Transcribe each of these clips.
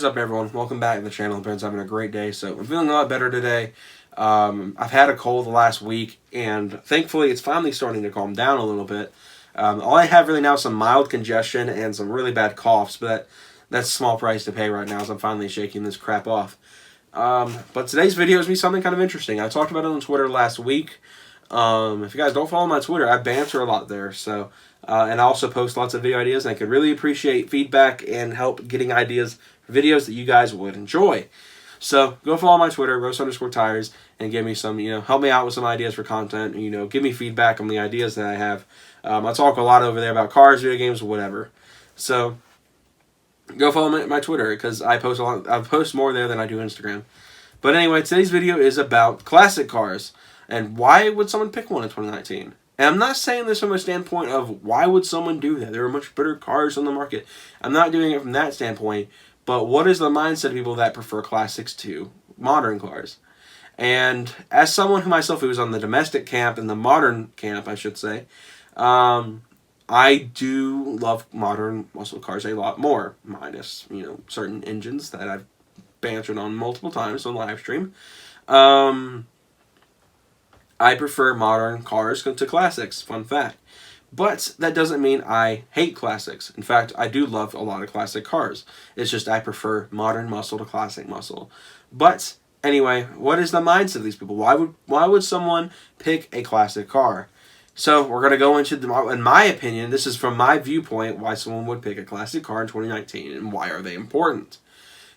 is up, everyone? Welcome back to the channel. Hope everyone's having a great day. So I'm feeling a lot better today. I've had a cold the last week, and thankfully it's finally starting to calm down a little bit. All I have really now is some mild congestion and some really bad coughs, but that's a small price to pay right now as I'm finally shaking this crap off. But today's video is going to be something kind of interesting. I talked about it on Twitter last week. If you guys don't follow my Twitter, I banter a lot there. So, and I also post lots of video ideas, and I could really appreciate feedback and help getting ideas for videos that you guys would enjoy. So go follow my Twitter, roast_tires, and give me some, help me out with some ideas for content. Give me feedback on the ideas that I have. I talk a lot over there about cars, video games, whatever. So go follow my Twitter because I post a lot. I post more there than I do Instagram. But anyway, today's video is about classic cars and why would someone pick one in 2019. And I'm not saying this from a standpoint of why would someone do that. There are much better cars on the market. I'm not doing it from that standpoint. But what is the mindset of people that prefer classics to modern cars? And as someone who was on the domestic camp and the modern camp, I should say, I do love modern muscle cars a lot more, minus, certain engines that I've bantered on multiple times on live stream. I prefer modern cars to classics, fun fact. But that doesn't mean I hate classics. In fact, I do love a lot of classic cars. It's just I prefer modern muscle to classic muscle. But anyway, what is the mindset of these people? Why would someone pick a classic car? So we're going to go into, in my opinion, this is from my viewpoint, why someone would pick a classic car in 2019 and why are they important.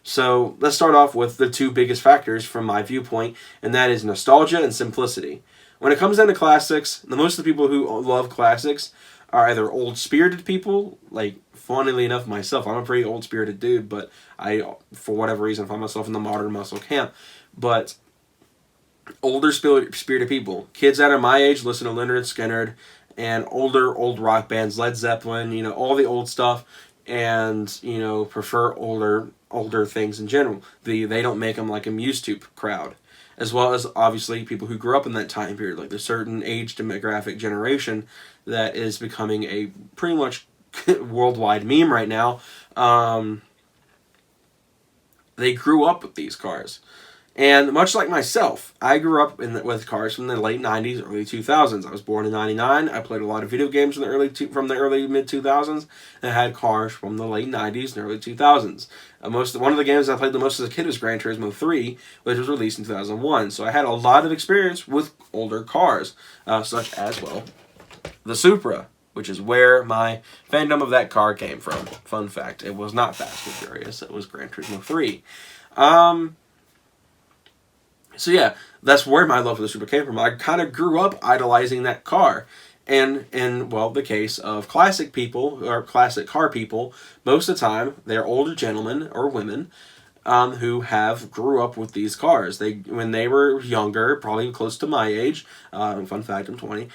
So let's start off with the two biggest factors from my viewpoint, and that is nostalgia and simplicity. When it comes down to classics, most of the people who love classics are either old-spirited people, like, funnily enough, myself. I'm a pretty old-spirited dude, but I, for whatever reason, find myself in the modern muscle camp. But older spirited people, kids that are my age, listen to Lynyrd Skynyrd, and old rock bands, Led Zeppelin, all the old stuff, and, prefer older things in general. They don't make them like a YouTube crowd. As well as, obviously, people who grew up in that time period. Like, there's certain age demographic generation that is becoming a pretty much worldwide meme right now. They grew up with these cars. And much like myself, I grew up with cars from the late 90s, early 2000s. I was born in 99. I played a lot of video games from the early mid-2000s. And I had cars from the late 90s and early 2000s. One of the games I played the most as a kid was Gran Turismo 3, which was released in 2001. So I had a lot of experience with older cars, such as, the Supra, which is where my fandom of that car came from. Fun fact, it was not Fast and Furious, it was Gran Turismo 3. So yeah, that's where my love for the Supra came from. I kind of grew up idolizing that car. And in, the case of classic people, or classic car people, most of the time, they're older gentlemen or women who grew up with these cars. When they were younger, probably close to my age, fun fact, I'm 20,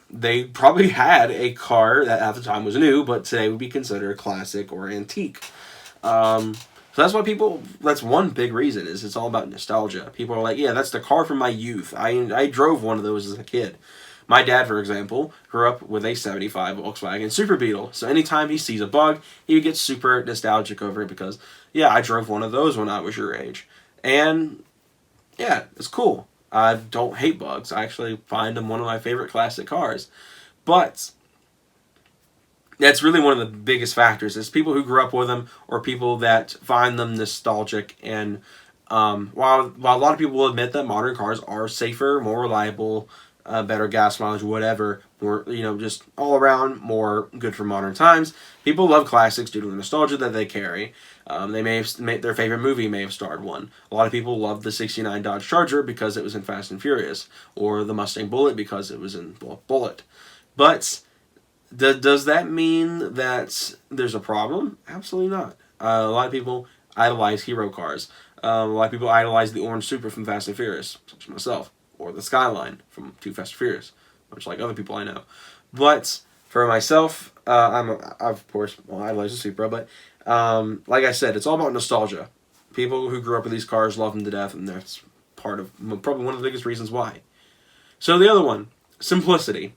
they probably had a car that at the time was new, but today would be considered classic or antique. So that's why that's one big reason, is it's all about nostalgia. People are like, yeah, that's the car from my youth. I drove one of those as a kid. My dad, for example, grew up with a 75 Volkswagen Super Beetle. So anytime he sees a bug, he gets super nostalgic over it because, yeah, I drove one of those when I was your age. And, yeah, it's cool. I don't hate bugs. I actually find them one of my favorite classic cars. But that's really one of the biggest factors, is people who grew up with them or people that find them nostalgic. And while a lot of people will admit that modern cars are safer, more reliable, better gas mileage, whatever, more, just all around more good for modern times, people love classics due to the nostalgia that they carry. They may have made their favorite movie may have starred one. A lot of people love the '69 Dodge Charger because it was in Fast and Furious, or the Mustang Bullitt because it was in Bullitt. But does that mean that there's a problem? Absolutely not. A lot of people idolize hero cars. A lot of people idolize the orange Supra from Fast and Furious, such as myself, or the Skyline from Too Fast and Furious, much like other people I know. But for myself, of course, I idolize the Supra, but like I said, it's all about nostalgia. People who grew up with these cars love them to death, and that's probably one of the biggest reasons why. So the other one, simplicity.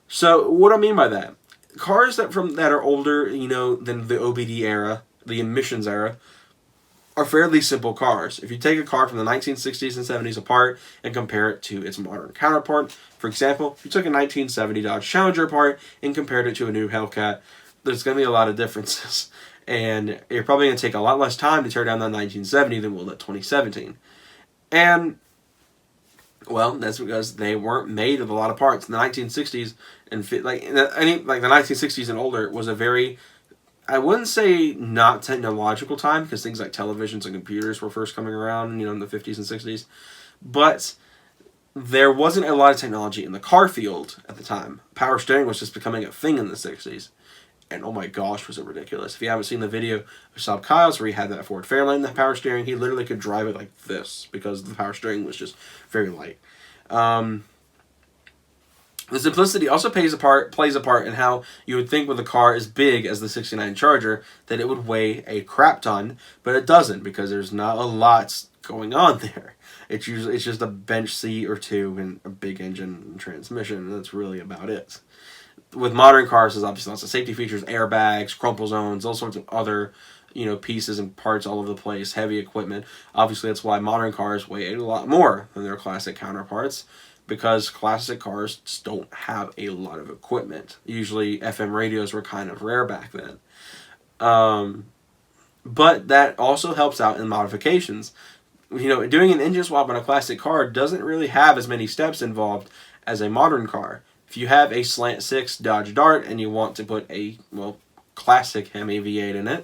So what do I mean by that? Cars that are older, than the OBD era, the emissions era, are fairly simple cars. If you take a car from the 1960s and 70s apart and compare it to its modern counterpart, for example, if you took a 1970 Dodge Challenger apart and compared it to a new Hellcat, there's going to be a lot of differences. And you're probably going to take a lot less time to tear down that 1970 than will that 2017. And, well, that's because they weren't made of a lot of parts. In the 1960s, and the 1960s and older was a very, I wouldn't say not technological time, because things like televisions and computers were first coming around, in the 50s and 60s. But there wasn't a lot of technology in the car field at the time. Power steering was just becoming a thing in the 60s. And oh my gosh, was it ridiculous. If you haven't seen the video of Saab Kyle's where he had that Ford Fairlane, the power steering, he literally could drive it like this because the power steering was just very light. The simplicity also plays a part in how you would think with a car as big as the 69 Charger that it would weigh a crap ton, but it doesn't, because there's not a lot going on there. It's just a bench seat or two and a big engine and transmission, and that's really about it. With modern cars, there's obviously lots of safety features, airbags, crumple zones, all sorts of other, pieces and parts all over the place, heavy equipment. Obviously, that's why modern cars weigh a lot more than their classic counterparts, because classic cars just don't have a lot of equipment. Usually, FM radios were kind of rare back then. But that also helps out in modifications. Doing an engine swap on a classic car doesn't really have as many steps involved as a modern car. If you have a slant 6 Dodge Dart and you want to put a, classic Hemi V8 in it,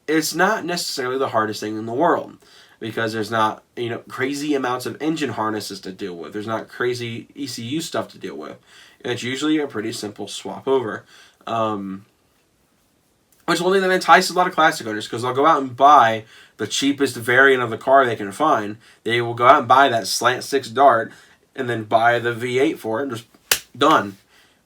it's not necessarily the hardest thing in the world, because there's not, crazy amounts of engine harnesses to deal with. There's not crazy ECU stuff to deal with. It's usually a pretty simple swap over. Which is one thing that entices a lot of classic owners, because they'll go out and buy the cheapest variant of the car they can find. They will go out and buy that slant 6 Dart and then buy the V8 for it and just done.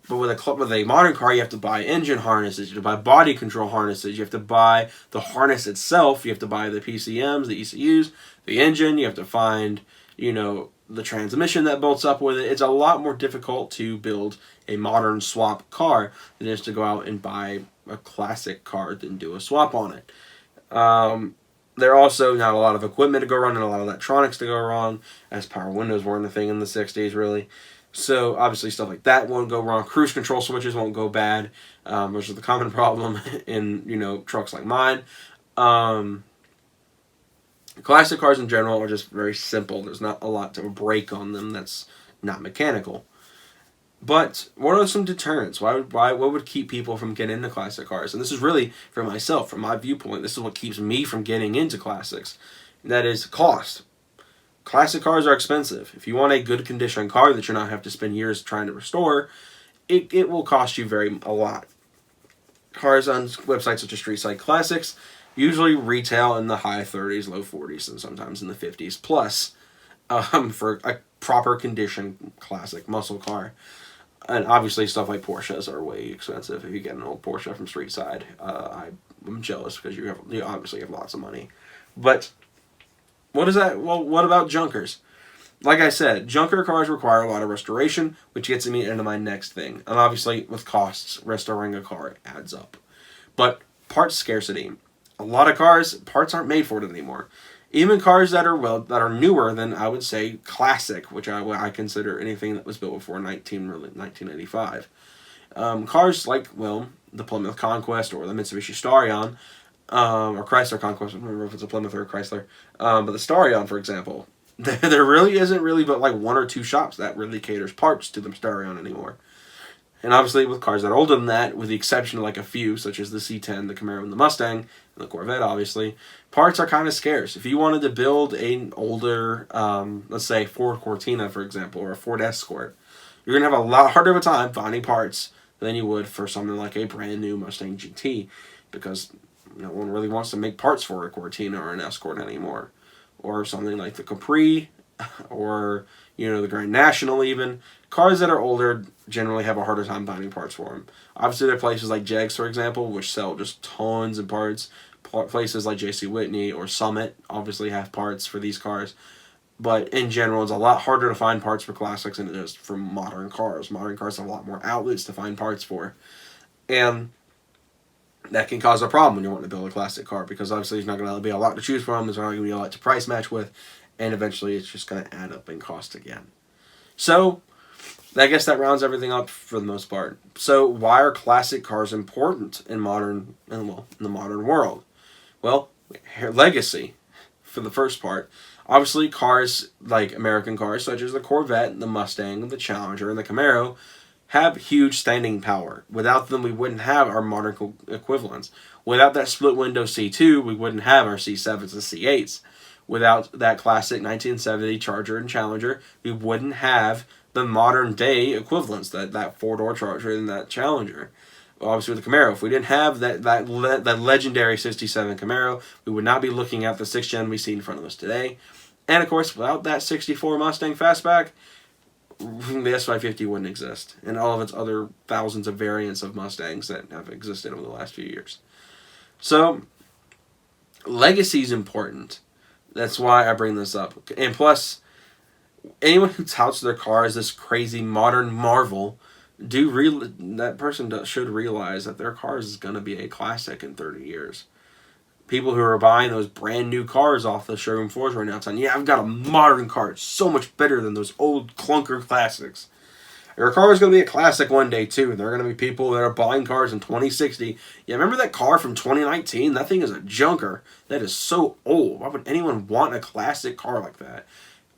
But with a modern car, you have to buy engine harnesses, you have to buy body control harnesses, you have to buy the harness itself, you have to buy the PCMs, the ECUs, the engine, you have to find, the transmission that bolts up with it. It's a lot more difficult to build a modern swap car than it is to go out and buy a classic car and do a swap on it. There are also not a lot of equipment to go wrong and a lot of electronics to go wrong, as power windows weren't a thing in the 60s, really. So, obviously, stuff like that won't go wrong. Cruise control switches won't go bad, which is the common problem in, trucks like mine. Classic cars in general are just very simple. There's not a lot to break on them that's not mechanical. But what are some deterrents? What would keep people from getting into classic cars? And this is really, for myself, from my viewpoint, this is what keeps me from getting into classics. And that is cost. Classic cars are expensive. If you want a good condition car that you're not have to spend years trying to restore, it will cost you a lot. Cars on websites such as Street Side Classics usually retail in the high 30s, low 40s, and sometimes in the 50s plus for a proper condition classic muscle car. And obviously stuff like Porsches are way expensive. If you get an old Porsche from Street Side, I'm jealous because you obviously have lots of money. But what is that? Well, what about junkers? Like I said, junker cars require a lot of restoration, which gets me into my next thing. And obviously, with costs, restoring a car adds up. But parts scarcity. A lot of cars, parts aren't made for it anymore. Even cars that are newer than, I would say, classic, which I consider anything that was built before 1985. Cars like, the Plymouth Conquest or the Mitsubishi Starion, or Chrysler Conquest, I don't remember if it's a Plymouth or a Chrysler, but the Starion, for example, there really isn't really but like one or two shops that really caters parts to the Starion anymore. And obviously with cars that are older than that, with the exception of like a few, such as the C10, the Camaro, and the Mustang, and the Corvette, obviously, parts are kind of scarce. If you wanted to build an older, let's say Ford Cortina, for example, or a Ford Escort, you're going to have a lot harder of a time finding parts than you would for something like a brand new Mustang GT, because no one really wants to make parts for a Cortina or an Escort anymore. Or something like the Capri, or, the Grand National even. Cars that are older generally have a harder time finding parts for them. Obviously, there are places like Jegs, for example, which sell just tons of parts. Places like J.C. Whitney or Summit obviously have parts for these cars. But in general, it's a lot harder to find parts for classics than it is for modern cars. Modern cars have a lot more outlets to find parts for. And that can cause a problem when you're wanting to build a classic car, because obviously there's not going to be a lot to choose from, there's not going to be a lot to price match with, and eventually it's just going to add up in cost again. So, I guess that rounds everything up for the most part. So, why are classic cars important in the modern world? Well, legacy, for the first part. Obviously, cars like American cars, such as the Corvette, the Mustang, the Challenger, and the Camaro, have huge staying power. Without them, we wouldn't have our modern equivalents. Without that split window C2, we wouldn't have our C7s and C8s. Without that classic 1970 Charger and Challenger, we wouldn't have the modern day equivalents, that four-door Charger and that Challenger. Obviously with the Camaro, if we didn't have that legendary 67 Camaro, we would not be looking at the 6th gen we see in front of us today. And of course, without that 64 Mustang Fastback, the S550 wouldn't exist, and all of its other thousands of variants of Mustangs that have existed over the last few years. So, legacy is important. That's why I bring this up. And plus, anyone who touts their car as this crazy modern marvel, that person should realize that their car is going to be a classic in 30 years. People who are buying those brand new cars off the showroom floors right now saying, yeah, I've got a modern car. It's so much better than those old clunker classics. Your car is going to be a classic one day too. There are going to be people that are buying cars in 2060. Yeah, remember that car from 2019? That thing is a junker. That is so old. Why would anyone want a classic car like that?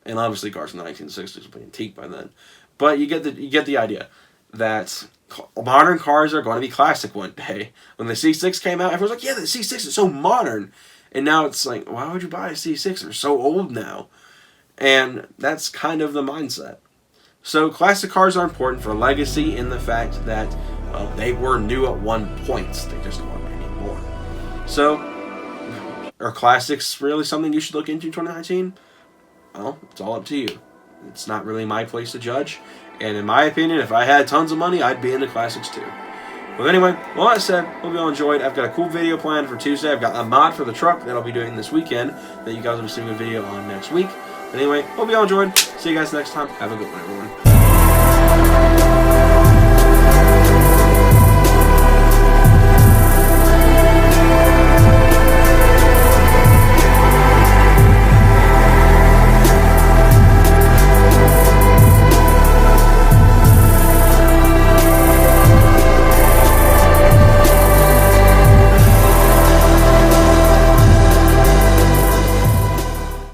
And obviously cars in the 1960s will be antique by then. But you get the idea that modern cars are going to be classic one day. When the C6 came out, everyone's like, yeah, the C6 is so modern. And now it's like, why would you buy a C6? They're so old now. And that's kind of the mindset. So classic cars are important for legacy in the fact that, well, they were new at one point. They just aren't anymore. So, are classics really something you should look into in 2019? Well, it's all up to you. It's not really my place to judge. And in my opinion, if I had tons of money, I'd be into classics too. But anyway, well, that said, hope you all enjoyed. I've got a cool video planned for Tuesday. I've got a mod for the truck that I'll be doing this weekend that you guys will be seeing a video on next week. But anyway, hope you all enjoyed. See you guys next time. Have a good one, everyone.